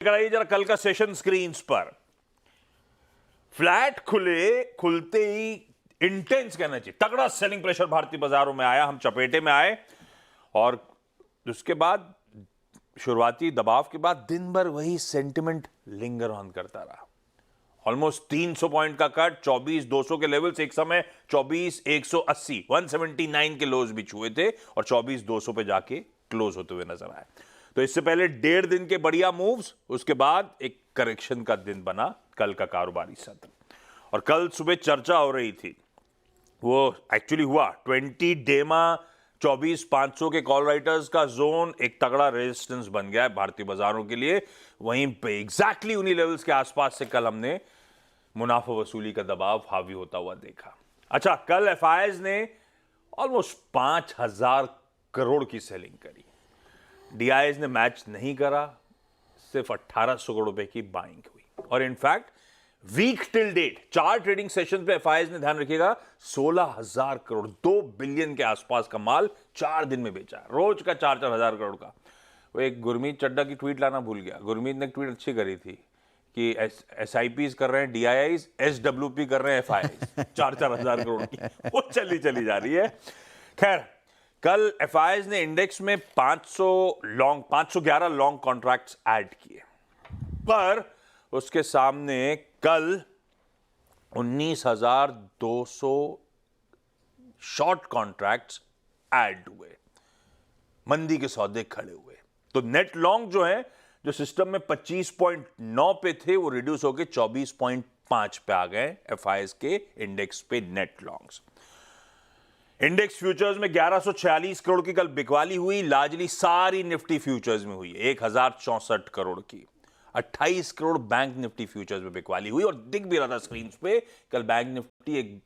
कराइए जरा कल का सेशन स्क्रीन्स पर। फ्लैट खुलते ही इंटेंस कहना चाहिए, तगड़ा सेलिंग प्रेशर भारतीय बाजारों में आया, हम चपेटे में आए और उसके बाद शुरुआती दबाव के बाद दिन भर वही सेंटिमेंट लिंगर ऑन करता रहा। ऑलमोस्ट 300 पॉइंट का कट, 24,200 के लेवल्स, एक समय 24,180 179 के लोज भी छुए थे और 24,200 पे जाके क्लोज होते हुए नजर आए। तो इससे पहले 1.5 दिन के बढ़िया मूव्स, उसके बाद एक करेक्शन का दिन बना कल का कारोबारी सत्र। और कल सुबह चर्चा हो रही थी, वो एक्चुअली हुआ 20 डेमा 24,500 के कॉल राइटर्स का जोन एक तगड़ा रेजिस्टेंस बन गया है भारतीय बाजारों के लिए। वहीं पे एग्जैक्टली उन्हीं लेवल्स के आसपास से कल हमने मुनाफा वसूली का दबाव हावी होता हुआ देखा। अच्छा, कल एफआईआईज ने ऑलमोस्ट 5,000 करोड़ की सेलिंग करी। डीआईएस ने मैच नहीं करा, सिर्फ 1,800 करोड़ रुपए की बाइंग हुई। और in fact week till date 4 trading session पे एफआईआईज ने, ध्यान रखिएगा, 16,000 करोड़ 2 बिलियन के आसपास का माल 4 दिन में बेचा, रोज का 4-4 हजार करोड़ का। वो एक गुरमीत चड्डा की ट्वीट लाना भूल गया। गुरमीत ने ट्वीट अच्छी करी थी कि एसआईपीज कर रहे हैं डीआईआईज, एसडब्ल्यूपी कर रहे हैं एफआईआईज 4-4 हजार करोड़ की, वो चली जा रही है। खैर, कल एफआईआईज ने इंडेक्स में 511 लॉन्ग कॉन्ट्रैक्ट्स ऐड किए, पर उसके सामने कल 19,200 शॉर्ट कॉन्ट्रैक्ट्स ऐड हुए, मंदी के सौदे खड़े हुए। तो नेट लॉन्ग जो है, जो सिस्टम में 25.9 पे थे, वो रिड्यूस होकर 24.5 पे आ गए एफआईआईज के इंडेक्स पे नेट लॉन्ग्स। इंडेक्स फ्यूचर्स में 1146 करोड़ की कल बिकवाली हुई, लार्जली सारी निफ्टी फ्यूचर्स में हुई 1,064 करोड़ की। 28 करोड़ बैंक निफ्टी फ्यूचर्स में बिकवाली हुई और दिख भी रहा था स्क्रीन पे, कल बैंक निफ्टी एक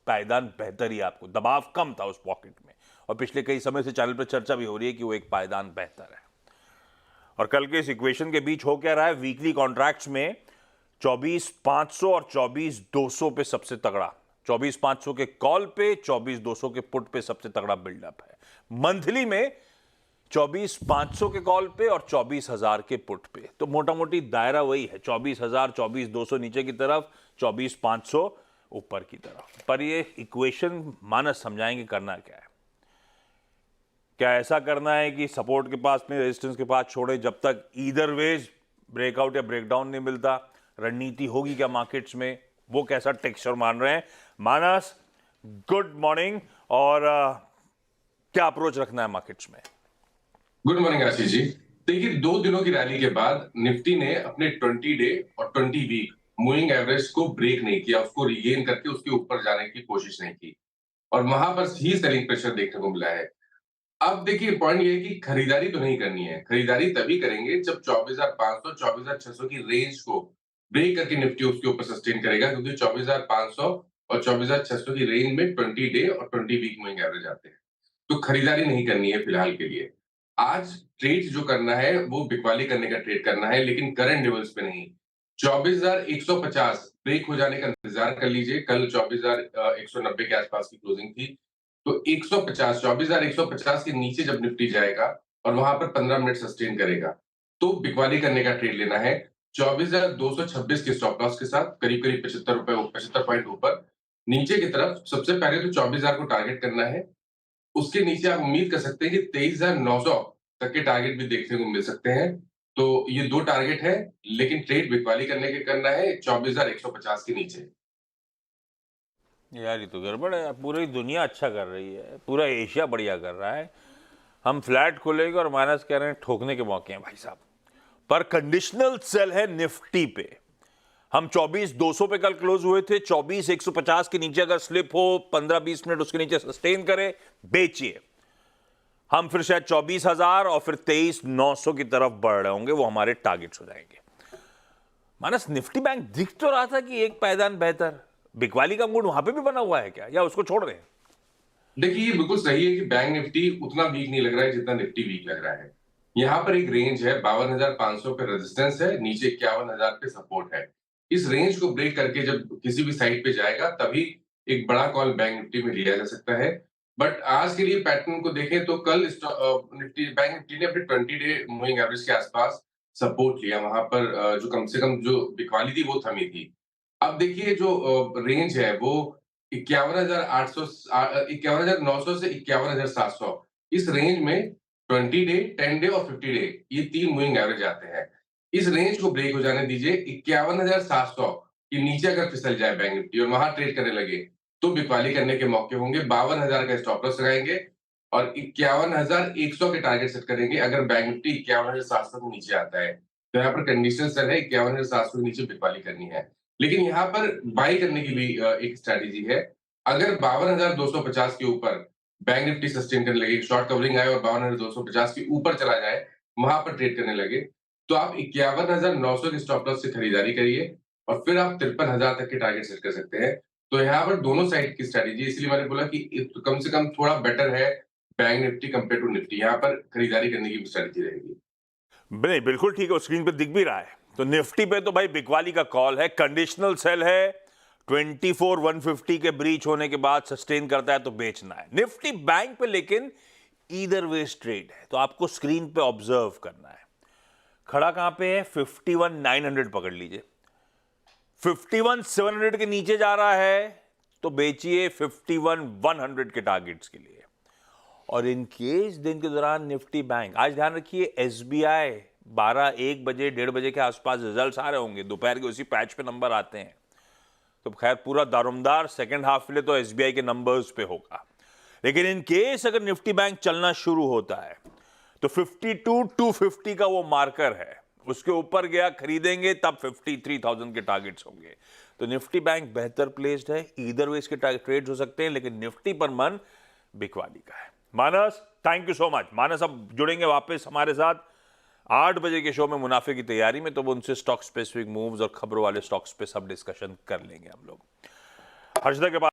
पायदान बेहतर ही, आपको दबाव कम था उस पॉकेट में, और पिछले कई समय से चैनल पर चर्चा भी हो रही है कि वो एक पायदान बेहतर है। और कल के इस इक्वेशन के बीच हो क्या रहा है, वीकली कॉन्ट्रैक्ट्स में 24,500 और 24,200 पे सबसे तगड़ा, 24,500 के कॉल पे, 24,200 के पुट पे सबसे तगड़ा बिल्डअप है। मंथली में 24,500 के कॉल पे और 24,000 के पुट पे, तो मोटा मोटी दायरा वही है, 24,000, 24,200 नीचे की तरफ, 24,500 ऊपर की तरफ। पर ये इक्वेशन मानस समझाएंगे करना क्या है। क्या ऐसा करना है कि सपोर्ट के पास में, रेजिस्टेंस के पास छोड़े जब तक ईदर वेज ब्रेकआउट या ब्रेकडाउन नहीं मिलता? रणनीति होगी क्या मार्केट्स में? वो कैसा टेक्सचर मान रहे हैं? मानस, गुड मॉर्निंग, और क्या अप्रोच रखना है मार्केट्स में? Good morning Ashish ji. देखिए, 2 दिनों की रैली के बाद निफ्टी ने अपने 20 डे और 20 वीक मूविंग एवरेज को ब्रेक नहीं किया, उसको रीगेन करके उसके ऊपर जाने की कोशिश नहीं की और वहां पर ही सेलिंग प्रेशर देखने को मिला है। अब देखिए, पॉइंट ये है कि खरीदारी तो नहीं करनी है। खरीदारी तभी करेंगे जब 24,500 24,600 की रेंज को ब्रेक करके निफ्टी उसके ऊपर सस्टेन करेगा, क्योंकि 24,500 और 24,600 की रेंज में 20 डे और 20 वीक मूविंग एवरेज आते हैं। तो खरीदारी नहीं करनी है फिलहाल के लिए। आज ट्रेड जो करना है वो बिकवाली करने का ट्रेड करना है, लेकिन करंट लेवल्स पे नहीं। 24,150 ब्रेक हो जाने का इंतजार कर लीजिए। कल 24,190 के आसपास की क्लोजिंग थी, तो 150 24,150 के नीचे जब निफ्टी जाएगा और वहां पर 15 मिनट सस्टेन करेगा, तो बिकवाली करने का ट्रेड लेना है। 24,226 के स्टॉप लॉस के साथ करीब करीब 75 पॉइंट ऊपर। नीचे की तरफ सबसे पहले तो 24,000 को टारगेट करना है। उसके नीचे आप उम्मीद कर सकते हैं कि 23,900 तक के टारगेट भी देखने को मिल सकते हैं। तो ये 2 टारगेट है, लेकिन ट्रेड बिकवाली करने के करना है 24,150 के नीचे। यार ये तो गड़बड़ है, पूरी दुनिया अच्छा कर रही है, पूरा एशिया बढ़िया कर रहा है, हम फ्लैट खोलेंगे और माइनस कह रहे हैं, ठोकने के मौके हैं भाई साहब। पर कंडीशनल सेल है निफ्टी पे। हम 24,200 पे कल क्लोज हुए थे, 24,150 के नीचे अगर स्लिप हो 15-20 मिनट उसके नीचे सस्टेन करे, बेचिए। हम फिर शायद 24,000 और फिर 23,900 की तरफ बढ़ रहे होंगे, वो हमारे टारगेट्स हो जाएंगे। मानस, निफ्टी बैंक दिख तो रहा था कि एक पायदान बेहतर, बिकवाली का मूड वहां पे भी बना हुआ है क्या, या उसको छोड़ रहे हैं? देखिए, ये बिल्कुल सही है कि बैंक निफ्टी उतना वीक नहीं लग रहा है जितना निफ्टी वीक लग रहा है। यहाँ पर एक रेंज है, 52,500 पे रेजिस्टेंस है, नीचे 51,000 पे सपोर्ट है। इस रेंज को ब्रेक करके जब किसी भी साइड पे जाएगा, तभी एक बड़ा कॉल बैंक निफ्टी में लिया जा सकता है। बट आज के लिए पैटर्न को देखें तो कल बैंक निफ्टी ने अपने 20 डे मूविंग एवरेज के आसपास सपोर्ट लिया, वहां पर जो कम से कम जो बिकवाली थी वो थमी थी। अब देखिए जो रेंज है वो 51,900 से 51,700, इस रेंज में 20 डे, 10 डे और 50 डे, ये 3 मूविंग एवरेज आते हैं। इस रेंज को ब्रेक हो जाने दीजिए। 51,700 के नीचे अगर फिसल जाए बैंक निफ्टी और वहां ट्रेड करने लगे, तो बिकवाली करने के मौके होंगे। 52,000 का स्टॉप लॉस लगाएंगे और 51,100 के टारगेट सेट करेंगे अगर बैंक निफ्टी 51,700 के नीचे आता है। तो यहाँ पर कंडीशन सेल है, 51,700 के नीचे बिकवाली करनी है। लेकिन यहाँ पर बाई करने की भी एक स्ट्रैटेजी है। अगर 52,250 के ऊपर बैंक निफ्टी सस्टेन करने लगे, शॉर्ट कवरिंग आए और 52,250 के ऊपर चला जाए, वहां पर ट्रेड करने लगे, तो आप 51,900 के स्टॉप लॉस से खरीदारी करिए और फिर आप 53,000 तक के टारगेट सेट कर सकते हैं। तो यहाँ पर दोनों साइड की स्ट्रैटेजी, इसलिए मैंने बोला कि कम से कम थोड़ा बेटर है bank Nifty compare to Nifty. यहाँ पर खरीदारी करने की स्ट्रैटेजी रहेगी। नहीं, बिल्कुल ठीक है, स्क्रीन पे दिख भी रहा है। तो निफ्टी पे तो भाई बिकवाली का कॉल है, कंडीशनल सेल है। 24,150 के ब्रीच होने के बाद सस्टेन करता है तो बेचना है। निफ्टी बैंक पे लेकिन ईदर वे ट्रेड है, तो आपको स्क्रीन पे ऑब्जर्व करना है। खड़ा कहां पे है? 51,900 पकड़ लीजिए। 51,700 के नीचे जा रहा है तो बेचिए 51,100 के टारगेट्स के लिए। और इन केस दिन के दौरान निफ्टी बैंक, आज ध्यान रखिए एसबीआई 12-1 बजे 1:30 बजे के आसपास रिजल्ट्स आ रहे होंगे, दोपहर के उसी पैच पे नंबर आते हैं, तो खैर पूरा दारोमदार सेकंड हाफ के लिए तो एसबीआई के नंबर्स पे होगा। लेकिन इन केस अगर निफ्टी बैंक चलना शुरू होता है तो 52,250 का वो मार्कर है, उसके ऊपर गया खरीदेंगे तब 53,000 के टारगेट्स होंगे। तो निफ्टी बैंक बेहतर प्लेस्ड है, ईदर वे इसके ट्रेड्स हो सकते हैं, लेकिन निफ्टी पर मन बिकवाली का है। मानस, थैंक यू सो मच। मानस अब जुड़ेंगे वापस हमारे साथ 8 बजे के शो में मुनाफे की तैयारी में, तो वो उनसे स्टॉक स्पेसिफिक मूव्स और खबरों वाले स्टॉक्स पे सब डिस्कशन कर लेंगे हम लोग। हर्षदा के पास